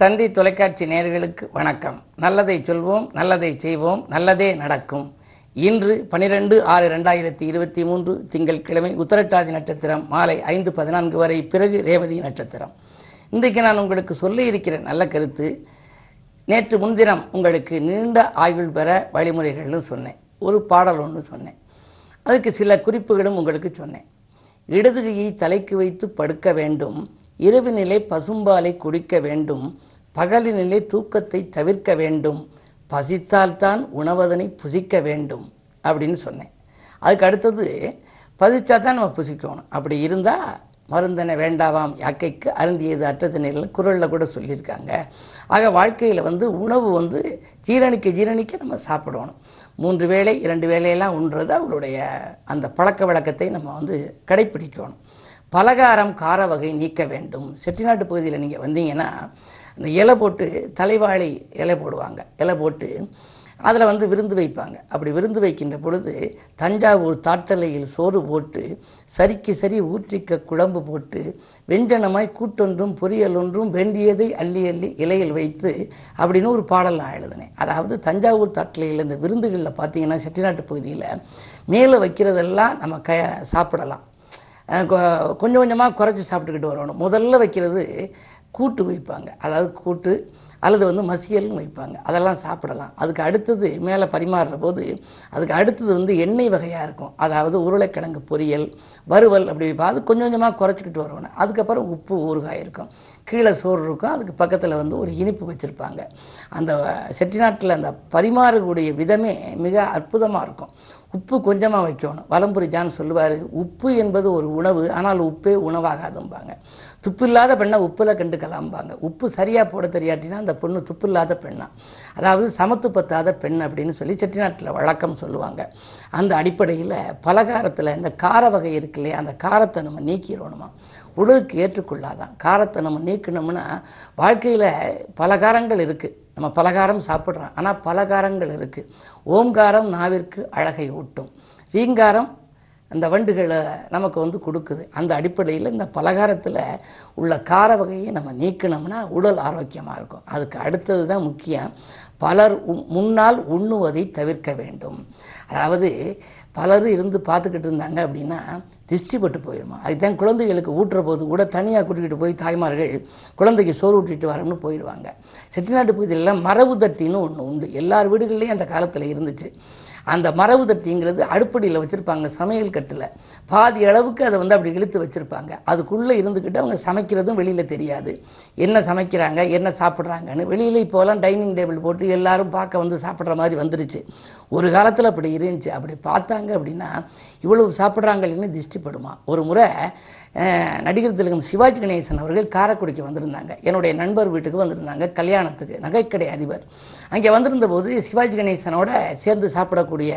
தந்தி தொலைக்காட்சி நேயர்களுக்கு வணக்கம். நல்லதை சொல்வோம், நல்லதை செய்வோம், நல்லதே நடக்கும். இன்று 12/6/2023 திங்கட்கிழமை உத்திரட்டாதி நட்சத்திரம் மாலை 5:14 வரை, பிறகு ரேவதி நட்சத்திரம். இன்றைக்கு நான் உங்களுக்கு சொல்ல இருக்கிற நல்ல கருத்து, நேற்று முன்தினம் உங்களுக்கு நீண்ட ஆயுள் பெற வழிமுறைகள்னு சொன்னேன். ஒரு பாடல் ஒன்று சொன்னேன். அதுக்கு சில குறிப்புகளும் உங்களுக்கு சொன்னேன். இடது கையை தலைக்கு வைத்து படுக்க வேண்டும், இரவினிலே பசும்பாலை குடிக்க வேண்டும், பகலினிலே தூக்கத்தை தவிர்க்க வேண்டும், பசித்தால்தான் உணவதனை புசிக்க வேண்டும் அப்படின்னு சொன்னேன். அதுக்கு அடுத்தது பசிச்சா தான் நம்ம புசிக்கணும், அப்படி இருந்தால் மருந்தனை வேண்டாவாம் யாக்கைக்கு அருந்தியது அற்றத்தினில் குரலில் கூட சொல்லியிருக்காங்க. ஆக வாழ்க்கையில் உணவு ஜீரணிக்க நம்ம சாப்பிடணும். 3 வேளை 2 வேளையெல்லாம் உண்றது அவங்களுடைய அந்த பழக்க வழக்கத்தை நம்ம கடைப்பிடிக்கணும். பலகாரம் கார வகை நீக்க வேண்டும். செட்டிநாட்டு பகுதியில் நீங்கள் வந்தீங்கன்னா அந்த இலை போட்டு தலைவாழை இலை போடுவாங்க. இலை போட்டு அதில் விருந்து வைப்பாங்க. அப்படி விருந்து வைக்கின்ற பொழுது தஞ்சாவூர் தாட்டலையில் சோறு போட்டு சரிக்கு சரி ஊற்றிக்க குழம்பு போட்டு வெஞ்சனமாய் கூட்டொன்றும் பொரியல் ஒன்றும் வேண்டியதை அள்ளி அள்ளி இலையில் வைத்து அப்படின்னு ஒரு பாடல் நான் எழுதினேன். அதாவது தஞ்சாவூர் தாட்டலையில் இந்த விருந்துகளில் பார்த்தீங்கன்னா செட்டிநாட்டு பகுதியில் மேலே வைக்கிறதெல்லாம் நம்ம சாப்பிடலாம். கொஞ்சம் கொஞ்சமாக குறைச்சி சாப்பிட்டுக்கிட்டு வரணும். முதல்ல வைக்கிறது கூட்டு வைப்பாங்க, அதாவது கூட்டு அல்லது மசியல்னு வைப்பாங்க, அதெல்லாம் சாப்பிடலாம். அதுக்கு அடுத்தது மேலே பரிமாறுற போது அதுக்கு அடுத்தது எண்ணெய் வகையாக இருக்கும். அதாவது உருளைக்கிழங்கு பொரியல், வறுவல் அப்படி வைப்பாங்க. அது கொஞ்சம் கொஞ்சமாக குறைச்சிக்கிட்டு வரணும். அதுக்கப்புறம் உப்பு ஊறுகாய் இருக்கும், கீழே சோறு இருக்கும், அதுக்கு பக்கத்தில் ஒரு இனிப்பு வச்சுருப்பாங்க. அந்த செட்டிநாட்டில் அந்த பரிமாறக்கூடிய விதமே மிக அற்புதமாக இருக்கும். உப்பு கொஞ்சமாக வைக்கணும். வலம்புரி ஜான் சொல்லுவார், உப்பு என்பது ஒரு உணவு, ஆனால் உப்பே உணவாகாதும்பாங்க. துப்பு இல்லாத பெண்ணை உப்பில் கண்டுக்கலாம்பாங்க. உப்பு சரியாக போட தெரியாட்டினா அந்த பொண்ணு துப்பு இல்லாத பெண்ணா, அதாவது சமத்து பத்தாத பெண் அப்படின்னு சொல்லி செட்டிநாட்டில் வழக்கம் சொல்லுவாங்க. அந்த அடிப்படையில் பலகாரத்தில் இந்த கார வகை இருக்கு இல்லையா, அந்த காரத்தை நம்ம நீக்கிடணுமா. உடலுக்கு ஏற்றுக்கொள்ளாதான் காரத்தை நம்ம நீக்கணும்னா, வாழ்க்கையில் பலகாரங்கள் இருக்குது, நம்ம பலகாரம் சாப்பிட்றோம், ஆனால் பலகாரங்கள் இருக்குது. ஓம்காரம் நாவிற்கு அழகை ஊட்டும், ரீங்காரம் அந்த வண்டுகளை நமக்கு கொடுக்குது. அந்த அடிப்படையில் இந்த பலகாரத்தில் உள்ள கார வகையை நம்ம நீக்கணும்னா உடல் ஆரோக்கியமாக இருக்கும். அதுக்கு அடுத்தது தான் முக்கியம், பலர் முன்னால் உண்ணுவதை தவிர்க்க வேண்டும். அதாவது பலர் இருந்து பார்த்துக்கிட்டு இருந்தாங்க அப்படின்னா திஷ்டிப்பட்டு போயிடுமா. அதுதான் குழந்தைகளுக்கு ஊட்டுற போது கூட தனியாக கூட்டிகிட்டு போய் தாய்மார்கள் குழந்தைக்கு சோறு ஊட்டிட்டு வரணும்னு போயிடுவாங்க. செட்டிநாட்டு பகுதியிலலாம் மரபு தட்டின்னு ஒன்று உண்டு. எல்லார் வீடுகள்லேயும் அந்த காலத்தில் இருந்துச்சு. அந்த மரபு தட்டிங்கிறது அடுப்படியில் வச்சுருப்பாங்க, சமையல் கட்டில் பாதி அளவுக்கு அதை அப்படி இழுத்து வச்சுருப்பாங்க. அதுக்குள்ளே இருந்துக்கிட்டு அவங்க சமைக்கிறதும் வெளியில் தெரியாது, என்ன சமைக்கிறாங்க என்ன சாப்பிட்றாங்கன்னு. வெளியில் இப்போலாம் டைனிங் டேபிள் போட்டு எல்லாரும் பார்க்க சாப்பிட்ற மாதிரி வந்துருச்சு. ஒரு காலத்தில் அப்படி இருந்துச்சு. அப்படி பார்த்தாங்க அப்படின்னா இவ்வளவு சாப்பிட்றாங்கன்னு திருஷ்டிப்படுமா. ஒரு முறை நடிகர் திலகம் சிவாஜி கணேசன் அவர்கள் காரைக்குடிக்கு வந்திருந்தாங்க. என்னுடைய நண்பர் வீட்டுக்கு வந்திருந்தாங்க கல்யாணத்துக்கு, நகைக்கடை அதிபர். அங்கே வந்திருந்த போது சிவாஜி கணேசனோட சேர்ந்து சாப்பிடக்கூடிய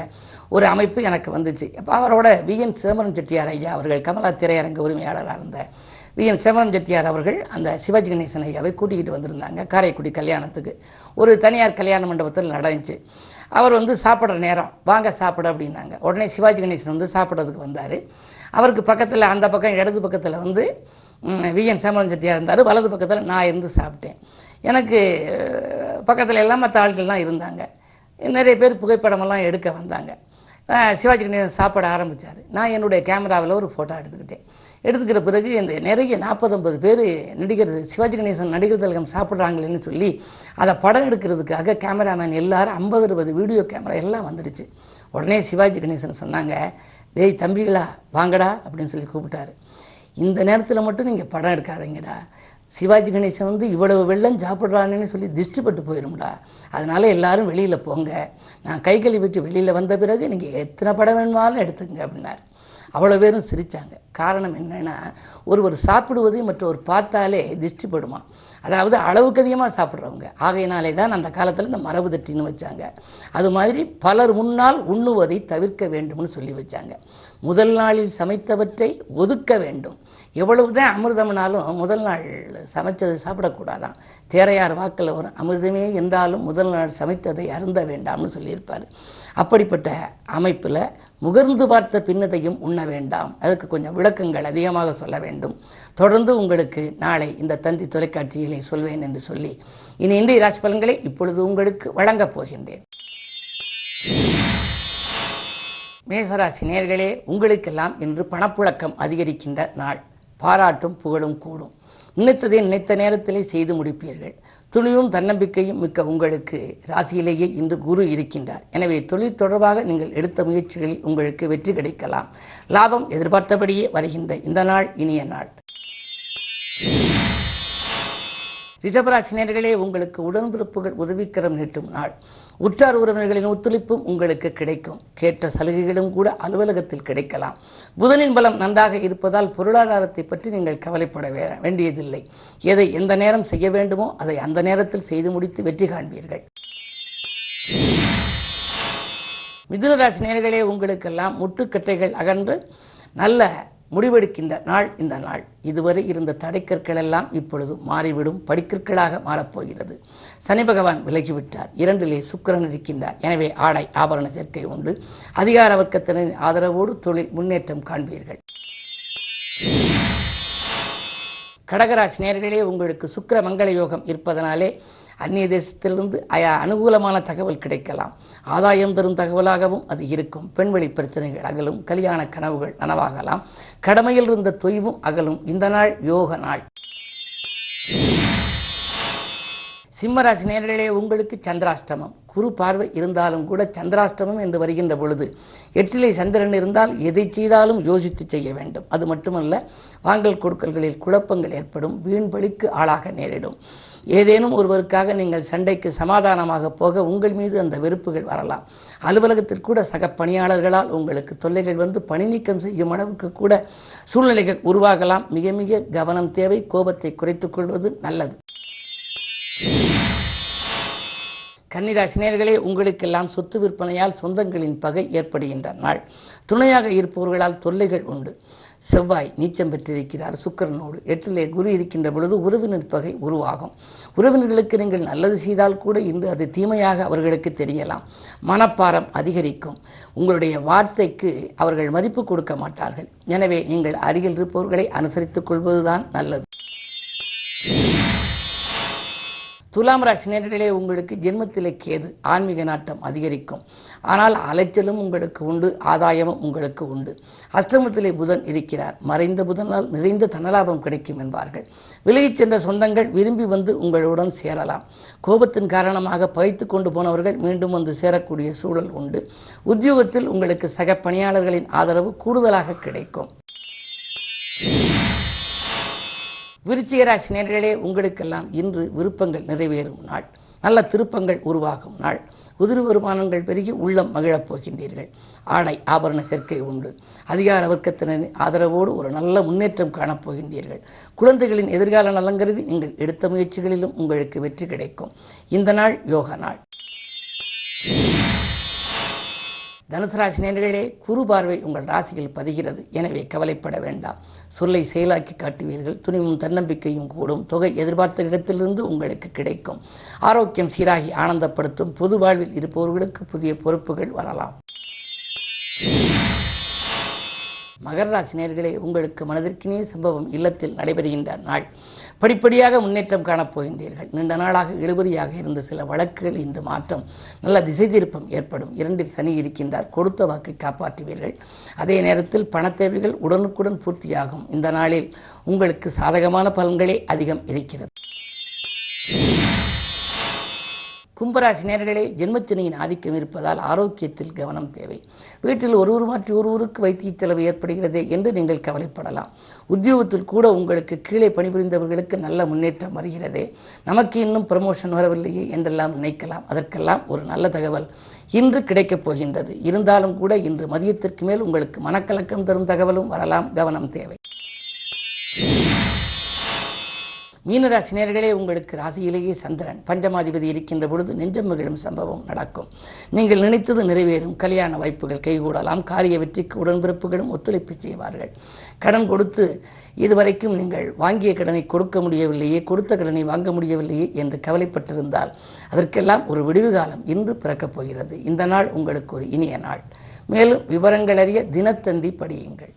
ஒரு அமைப்பு எனக்கு வந்துச்சு. அப்போ அவரோட விஎன் சிதம்பரம் செட்டியார் ஐயா அவர்கள், கமலா திரையரங்க உரிமையாளராக இருந்த விஎன் சிதம்பரம் செட்டியார் அவர்கள் அந்த சிவாஜி கணேசன் ஐயாவை கூட்டிக்கிட்டு வந்திருந்தாங்க காரைக்குடி கல்யாணத்துக்கு. ஒரு தனியார் கல்யாண மண்டபத்தில் நடந்துச்சு. அவர் சாப்பிட்ற நேரம் வாங்க சாப்பிட அப்படின்னாங்க. உடனே சிவாஜி கணேசன் சாப்பிட்றதுக்கு வந்தார். அவருக்கு பக்கத்தில் அந்த பக்கம் இடது பக்கத்தில் விஎன் சிதம்பரம் செட்டியார் இருந்தார், வலது பக்கத்தில் நான் இருந்து சாப்பிட்டேன். எனக்கு பக்கத்தில் எல்லாம் மற்ற ஆட்கள்லாம் இருந்தாங்க. நிறைய பேர் புகைப்படமெல்லாம் எடுக்க வந்தாங்க. சிவாஜி கணேசன் சாப்பிட ஆரம்பித்தார். நான் என்னுடைய கேமராவில் ஒரு ஃபோட்டோ எடுத்துக்கிற பிறகு இந்த நிறைய 40-50 பேர் சிவாஜி கணேசன் நடிகர் திலகம் சாப்பிட்றாங்களேன்னு சொல்லி அதை படம் எடுக்கிறதுக்காக கேமராமேன் எல்லாரும் 50-60 வீடியோ கேமரா எல்லாம் வந்துடுச்சு. உடனே சிவாஜி கணேசன் சொன்னாங்க, டேய் தம்பிகளா வாங்கடா அப்படின்னு சொல்லி கூப்பிட்டாரு. இந்த நேரத்தில் மட்டும் நீங்கள் படம் எடுக்காதீங்கடா, சிவாஜி கணேசன் இவ்வளவு வெள்ளம் சாப்பிட்றான்னு சொல்லி திருஷ்டிப்பட்டு போயிடும்டா, அதனால எல்லாரும் வெளியில் போங்க, நான் கை கழுவி விட்டு வெளியில் வந்த பிறகு நீங்கள் எத்தனை படம் வேணுமாலும் எடுத்துக்கங்க அப்படின்னாரு. அவ்வளோ பேரும் சிரித்தாங்க. காரணம் என்னன்னா, ஒருவர் சாப்பிடுவதை மற்றவர் பார்த்தாலே திருஷ்டிப்படுமா. அதாவது அளவுக்கு அதிகமாக சாப்பிட்றவங்க. ஆகையினாலே தான் அந்த காலத்தில் இந்த மரபு தட்டின்னு வச்சாங்க. அது மாதிரி பலர் முன்னால் உண்ணுவதை தவிர்க்க வேண்டும்னு சொல்லி வச்சாங்க. முதல் நாளில் சமைத்தவற்றை ஒதுக்க வேண்டும். எவ்வளவுதான் அமிர்தம்னாலும் முதல் நாள் சமைச்சதை சாப்பிடக்கூடாதான். தேரையார் வாக்கில் ஒரு அமிர்தமே என்றாலும் முதல் நாள் சமைத்ததை அருந்த வேண்டாம்னு சொல்லியிருப்பார். அப்படிப்பட்ட அமைப்பில் முகர்ந்து பார்த்த பின்னதையும் உண்ண வேண்டாம். அதுக்கு கொஞ்சம் விளக்கங்கள் அதிகமாக சொல்ல வேண்டும். தொடர்ந்து உங்களுக்கு நாளை இந்த தந்தி தொலைக்காட்சியிலே சொல்வேன் என்று சொல்லி இனி இன்றைய ராசி பலன்களை இப்பொழுது உங்களுக்கு வழங்கப் போகின்றேன். மேசராசி நேயர்களே, உங்களுக்கெல்லாம் இன்று பணப்புழக்கம் அதிகரிக்கின்ற நாள். பாராட்டும் புகழும் கூடும். நினைத்ததை நினைத்த நேரத்திலே செய்து முடிப்பீர்கள். துணிவும் தன்னம்பிக்கையும் மிக்க உங்களுக்கு ராசியிலேயே இன்று குரு இருக்கின்றார். எனவே தொழில் தொடர்பாக நீங்கள் எடுத்த முயற்சிகளில் உங்களுக்கு வெற்றி கிடைக்கலாம். லாபம் எதிர்பார்த்தபடியே வருகின்ற இந்த நாள் இனிய நாள். ரிஷபராசினியர்களே, உங்களுக்கு உடன்பிறப்புகள் உதவிக்கரம் நீட்டும் நாள். உற்றார் உறவினர்களின் ஒத்துழைப்பும் உங்களுக்கு கிடைக்கும். கேட்ட சலுகைகளும் கூட அலுவலகத்தில் கிடைக்கலாம். புதனின் பலம் நன்றாக இருப்பதால் பொருளாதாரத்தை பற்றி நீங்கள் கவலைப்பட வேண்டியதில்லை. எதை எந்த நேரம் செய்ய வேண்டுமோ அதை அந்த நேரத்தில் செய்து முடித்து வெற்றி காண்பீர்கள். மிதுனராசி நேயர்களே, உங்களுக்கெல்லாம் முட்டுக்கட்டைகள் அகன்று நல்ல முடிவெடுக்கின்ற நாள் இந்த நாள். இதுவரை இருந்த தடைக்கற்கள் எல்லாம் இப்பொழுது மாறிவிடும். படிக்கற்களாக மாறப்போகிறது. சனி பகவான் விலகிவிட்டார். 2லே சுக்கிரன் இருக்கின்றார். எனவே ஆடை ஆபரண சேர்க்கை உண்டு. அதிகார வர்க்கத்தினரின் ஆதரவோடு தொழில் முன்னேற்றம் காண்பீர்கள். கடகராசி நேயர்களே, உங்களுக்கு சுக்கிர மங்கள யோகம் இருப்பதனாலே அந்நிய தேசத்திலிருந்து அனுகூலமான தகவல் கிடைக்கலாம். ஆதாயம் தரும் தகவலாகவும் அது இருக்கும். பெண்வெளி பிரச்சனைகள் அகலும். கல்யாண கனவுகள் நனவாகலாம். கடமையில் இருந்த தொய்வும் அகலும். இந்த நாள் யோக நாள். சிம்மராசி நேயர்களே, உங்களுக்கு சந்திராஷ்டமம். குரு பார்வை இருந்தாலும் கூட சந்திராஷ்டமம் என்று வருகின்ற பொழுது 8லே சந்திரன் இருந்தால் எதை செய்தாலும் யோசித்து செய்ய வேண்டும். அது மட்டுமல்ல, வாங்கல் கொடுக்கல்களில் குழப்பங்கள் ஏற்படும். வீண் பலிக்கு ஆளாக நேரிடும். ஏதேனும் ஒருவருக்காக நீங்கள் சண்டைக்கு சமாதானமாக போக உங்கள் மீது அந்த வெறுப்புகள் வரலாம். அலுவலகத்தில் கூட சக பணியாளர்களால் உங்களுக்கு தொல்லைகள் வந்து பணி நீக்கம் செய்யும் அளவுக்கு கூட சூழ்நிலைகள் உருவாகலாம். மிக மிக கவனம் தேவை. கோபத்தை குறைத்துக் கொள்வது நல்லது. கன்னிராசி நேயர்களே, உங்களுக்கெல்லாம் சொத்து விற்பனையால் சொந்தங்களின் பகை ஏற்படுகின்ற நாள். துணையாக இருப்பவர்களால் தொல்லைகள் உண்டு. செவ்வாய் நீச்சம் பெற்றிருக்கிறார் சுக்கிரனோடு. 8லே குரு இருக்கின்ற பொழுது உறவினர் பகை உருவாகும். உறவினர்களுக்கு நீங்கள் நல்லது செய்தால் கூட இன்று அது தீமையாக அவர்களுக்கு தெரியலாம். மனப்பாரம் அதிகரிக்கும். உங்களுடைய வார்த்தைக்கு அவர்கள் மதிப்பு கொடுக்க மாட்டார்கள். எனவே நீங்கள் அருகில் இருப்பவர்களை அனுசரித்துக் கொள்வதுதான் நல்லது. துலாம் ராசி நேயர்களே, உங்களுக்கு ஜென்மத்திலே கேது. ஆன்மீக நாட்டம் அதிகரிக்கும். ஆனால் அலைச்சலும் உங்களுக்கு உண்டு. ஆதாயமும் உங்களுக்கு உண்டு. அஷ்டமத்திலே புதன் இருக்கிறார். மறைந்த புதனால் நிறைந்த தனலாபம் கிடைக்கும் என்பார்கள். விலகிச் சென்ற சொந்தங்கள் விரும்பி வந்து உங்களுடன் சேரலாம். கோபத்தின் காரணமாக பகைத்து கொண்டு போனவர்கள் மீண்டும் வந்து சேரக்கூடிய சூழல் உண்டு. உத்தியோகத்தில் உங்களுக்கு சக பணியாளர்களின் ஆதரவு கூடுதலாக கிடைக்கும். விருச்சிக ராசி நேயர்களே, உங்களுக்கெல்லாம் இன்று விருப்பங்கள் நிறைவேறும் நாள். நல்ல திருப்பங்கள் உருவாகும் நாள். உதிரி வருமானங்கள் பெருகி உள்ளம் மகிழப் போகின்றீர்கள். ஆடை ஆபரண சேர்க்கை உண்டு. அதிகார வர்க்கத்தினரின் ஆதரவோடு ஒரு நல்ல முன்னேற்றம் காணப்போகின்றீர்கள். குழந்தைகளின் எதிர்கால நலங்கருதி நீங்கள் எடுத்த முயற்சிகளிலும் உங்களுக்கு வெற்றி கிடைக்கும். இந்த நாள் யோக நாள். தனுசு ராசி நேயர்களே, குரு பார்வை உங்கள் ராசியில் பதிகிறது. எனவே கவலைப்பட வேண்டாம். சொல்லை செயலாக்கி காட்டுவீர்கள். துணிவும் தன்னம்பிக்கையும் கூடும். தொகை எதிர்பார்த்த இடத்திலிருந்து உங்களுக்கு கிடைக்கும். ஆரோக்கியம் சீராகி ஆனந்தப்படுத்தும். பொது வாழ்வில் இருப்பவர்களுக்கு புதிய பொறுப்புகள் வரலாம். மகர ராசி நேயர்களே, உங்களுக்கு மனதிற்கினே சம்பவம் இல்லத்தில் நடைபெறுகின்ற நாள். படிப்படியாக முன்னேற்றம் காணப்போகின்றீர்கள். நீண்ட நாளாக இழுபறியாக இருந்த சில வழக்குகள் இன்று மாற்றம். நல்ல திசை திருப்பம் ஏற்படும். 2ல் சனி இருக்கின்றார். கொடுத்த வாக்கை காப்பாற்றுவீர்கள். அதே நேரத்தில் பணத்தேவைகள் உடனுக்குடன் பூர்த்தியாகும். இந்த நாளில் உங்களுக்கு சாதகமான பலன்களே அதிகம் இருக்கிறது. கும்பராசி நேயர்களே, ஜென்மச்சனியின் ஆதிக்கம் இருப்பதால் ஆரோக்கியத்தில் கவனம் தேவை. வீட்டில் ஒருவர் மாற்றி ஒருவருக்கு வைத்திய செலவு ஏற்படுகிறது என்று நீங்கள் கவலைப்படலாம். உத்தியோகத்தில் கூட உங்களுக்கு கீழே பணிபுரிந்தவர்களுக்கு நல்ல முன்னேற்றம் வருகிறது. நமக்கு இன்னும் ப்ரமோஷன் வரவில்லையே என்றெல்லாம் நினைக்கலாம். அதற்கெல்லாம் ஒரு நல்ல தகவல் இன்று கிடைக்கப் போகின்றது. இருந்தாலும் கூட இன்று மதியத்திற்கு மேல் உங்களுக்கு மனக்கலக்கம் தரும் தகவலும் வரலாம். கவனம் தேவை. மீனராசி நேயர்களே, உங்களுக்கு ராசியிலேயே சந்திரன் பஞ்சமாதிபதி இருக்கின்ற பொழுது நெஞ்சம் மகிழும் சம்பவம் நடக்கும். நீங்கள் நினைத்தது நிறைவேறும். கல்யாண வாய்ப்புகள் கைகூடலாம். காரிய வெற்றிக்கு உடன்பிறப்புகளும் ஒத்துழைப்பு செய்வார்கள். கடன் கொடுத்து இதுவரைக்கும் நீங்கள் வாங்கிய கடனை கொடுக்க முடியவில்லையே, கொடுத்த கடனை வாங்க முடியவில்லையே என்று கவலைப்பட்டிருந்தால் அதற்கெல்லாம் ஒரு விடுவு காலம் இன்று பிறக்கப் போகிறது. இந்த நாள் உங்களுக்கு ஒரு இனிய நாள். மேலும் விவரங்கள் அறிய தினத்தந்தி படியுங்கள்.